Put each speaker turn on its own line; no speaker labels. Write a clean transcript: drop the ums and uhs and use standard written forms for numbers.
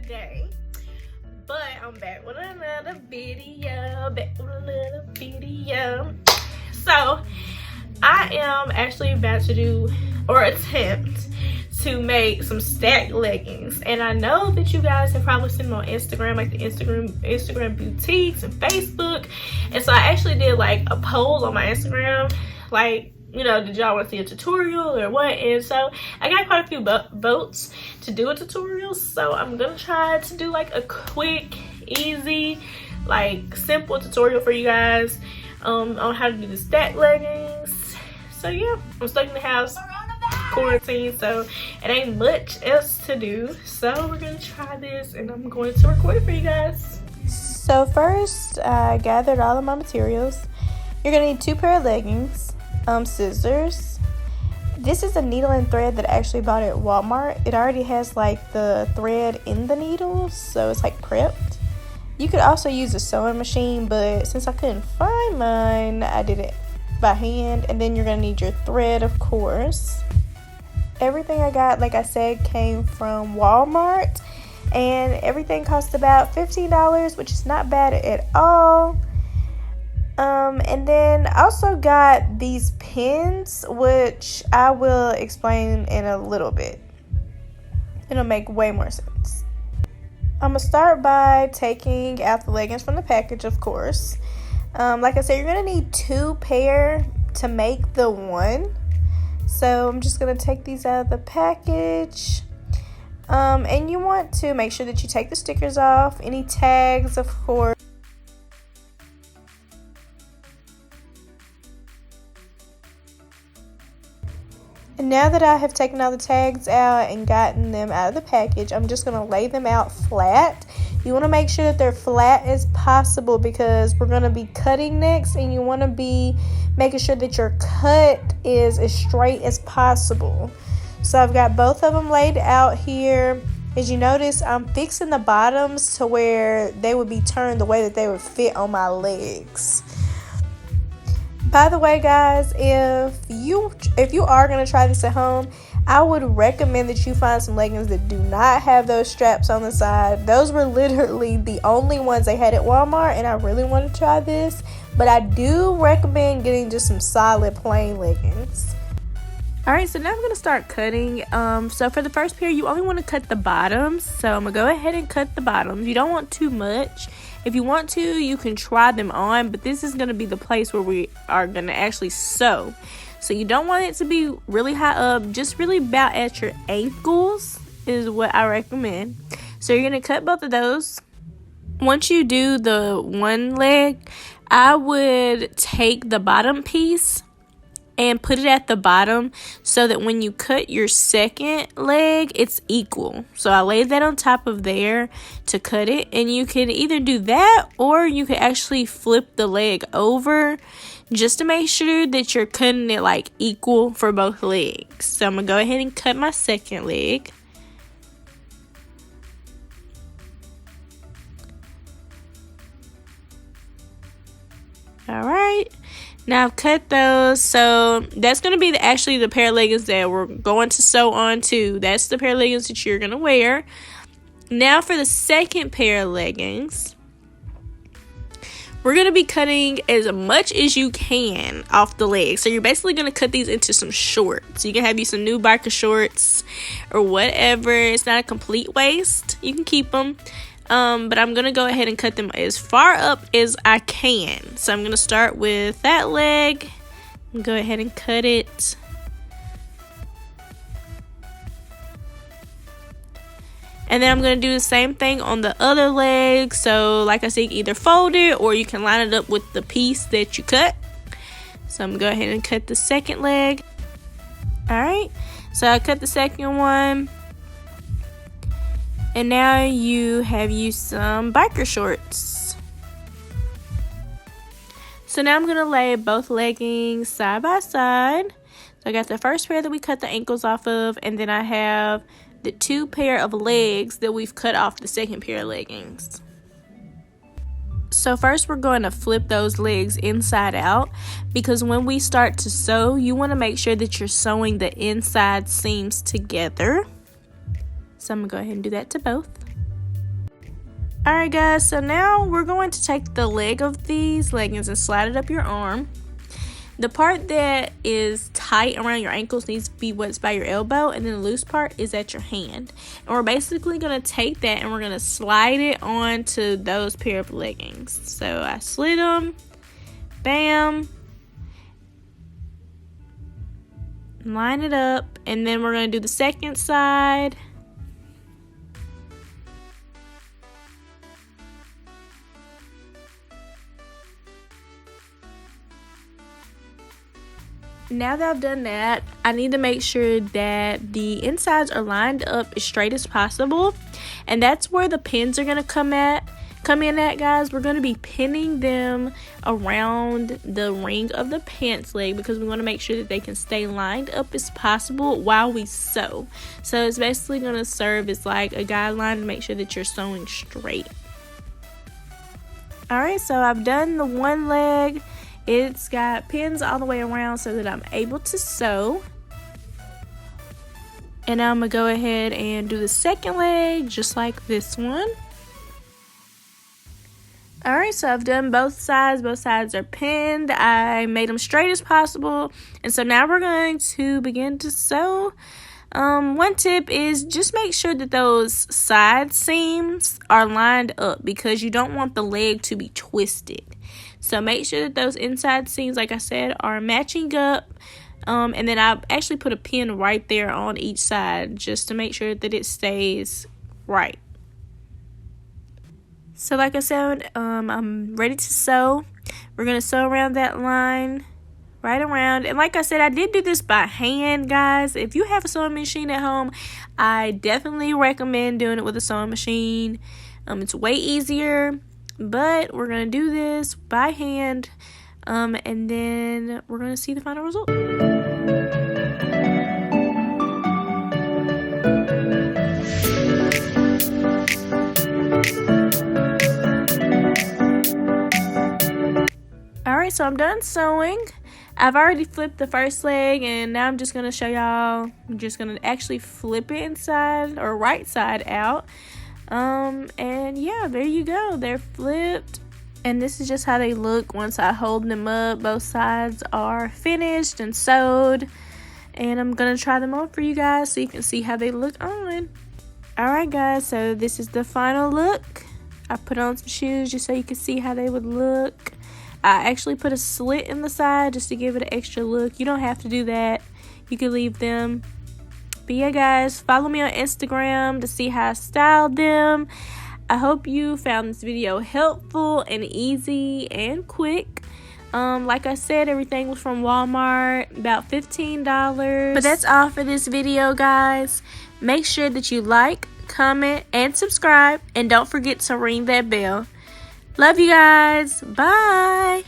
today, but I'm back with another video. So I am actually about to do or attempt to make some stacked leggings, and I know that you guys have probably seen them on Instagram, like the Instagram boutiques and Facebook. And so I actually did like a poll on my Instagram, like, you know, did y'all want to see a tutorial or what? And so I got quite a few votes to do a tutorial, so I'm gonna try to do like a quick, easy, like simple tutorial for you guys on how to do the stacked leggings. So yeah, I'm stuck in the house, quarantine, so it ain't much else to do, so we're gonna try this and I'm going to record it for you guys. So first, I gathered all of my materials. You're gonna need 2 pair of leggings, scissors. This is a needle and thread that I actually bought at Walmart. It already has like the thread in the needles, so it's like prepped. You could also use a sewing machine, but since I couldn't find mine, I did it by hand. And then you're gonna need your thread, of course. Everything I got, like I said, came from Walmart, and everything cost about $15, which is not bad at all. And then I also got these pins, which I will explain in a little bit. It'll make way more sense. I'm gonna start by taking out the leggings from the package, of course. Like I said, you're gonna need 2 pair to make the one. So I'm just going to take these out of the package. And you want to make sure that you take the stickers off, any tags, of course. And now that I have taken all the tags out and gotten them out of the package, I'm just going to lay them out flat. You want to make sure that they're flat as possible because we're going to be cutting next, and you want to be making sure that your cut is as straight as possible. So I've got both of them laid out here. As you notice, I'm fixing the bottoms to where they would be turned the way that they would fit on my legs. By the way, guys, if you are going to try this at home, I would recommend that you find some leggings that do not have those straps on the side. Those were literally the only ones they had at Walmart, and I really want to try this. But I do recommend getting just some solid plain leggings. Alright, so now I'm going to start cutting. So for the first pair, you only want to cut the bottoms. So I'm going to go ahead and cut the bottoms. You don't want too much. If you want to, you can try them on, but this is going to be the place where we are going to actually sew. So you don't want it to be really high up, just really about at your ankles is what I recommend. So you're going to cut both of those. Once you do the one leg, I would take the bottom piece and put it at the bottom so that when you cut your second leg, it's equal. So I laid that on top of there to cut it, and you can either do that or you can actually flip the leg over just to make sure that you're cutting it like equal for both legs. So I'm gonna go ahead and cut my second leg. Alright, now I've cut those, so that's going to be actually the pair of leggings that we're going to sew on to. That's the pair of leggings that you're going to wear. Now for the second pair of leggings, we're going to be cutting as much as you can off the leg. So you're basically going to cut these into some shorts. You can have you some new biker shorts or whatever. It's not a complete waist. You can keep them. But I'm going to go ahead and cut them as far up as I can. So I'm going to start with that leg. Go ahead and cut it. And then I'm going to do the same thing on the other leg. So like I said, you can either fold it or you can line it up with the piece that you cut. So I'm going to go ahead and cut the second leg. Alright, so I cut the second one. And now you have some biker shorts. So now I'm going to lay both leggings side by side. So I got the first pair that we cut the ankles off of, and then I have the 2 pair of legs that we've cut off the second pair of leggings. So first we're going to flip those legs inside out, because when we start to sew, you want to make sure that you're sewing the inside seams together. So I'm going to go ahead and do that to both. Alright guys, so now we're going to take the leg of these leggings and slide it up your arm. The part that is tight around your ankles needs to be what's by your elbow, and then the loose part is at your hand. And we're basically going to take that and we're going to slide it onto those pair of leggings. So I slid them, bam, line it up, and then we're going to do the second side. Now that I've done that, I need to make sure that the insides are lined up as straight as possible, and that's where the pins are going to come in at, guys. We're going to be pinning them around the ring of the pants leg because we want to make sure that they can stay lined up as possible while we sew. So it's basically going to serve as like a guideline to make sure that you're sewing straight. Alright, so I've done the one leg. It's got pins all the way around so that I'm able to sew. And now I'm going to go ahead and do the second leg just like this one. Alright, so I've done both sides. Both sides are pinned. I made them straight as possible. And so now we're going to begin to sew. One tip is just make sure that those side seams are lined up because you don't want the leg to be twisted. So make sure that those inside seams, like I said, are matching up. And then I actually put a pin right there on each side just to make sure that it stays right. So like I said, I'm ready to sew. We're going to sew around that line, right around. And like I said, I did do this by hand, guys. If you have a sewing machine at home, I definitely recommend doing it with a sewing machine. It's way easier. But we're going to do this by hand, and then we're going to see the final result. Alright, so I'm done sewing. I've already flipped the first leg, and now I'm just going to show y'all. I'm just going to actually flip it inside or right side out. And yeah, there you go. They're flipped. And this is just how they look once I hold them up. Both sides are finished and sewed. And I'm going to try them on for you guys so you can see how they look on. Alright guys, so this is the final look. I put on some shoes just so you can see how they would look. I actually put a slit in the side just to give it an extra look. You don't have to do that. You can leave them. But yeah guys, follow me on Instagram to see how I styled them. I hope you found this video helpful and easy and quick. Like I said, everything was from Walmart, about $15. But that's all for this video, guys. Make sure that you like, comment, and subscribe. And don't forget to ring that bell. Love you guys. Bye.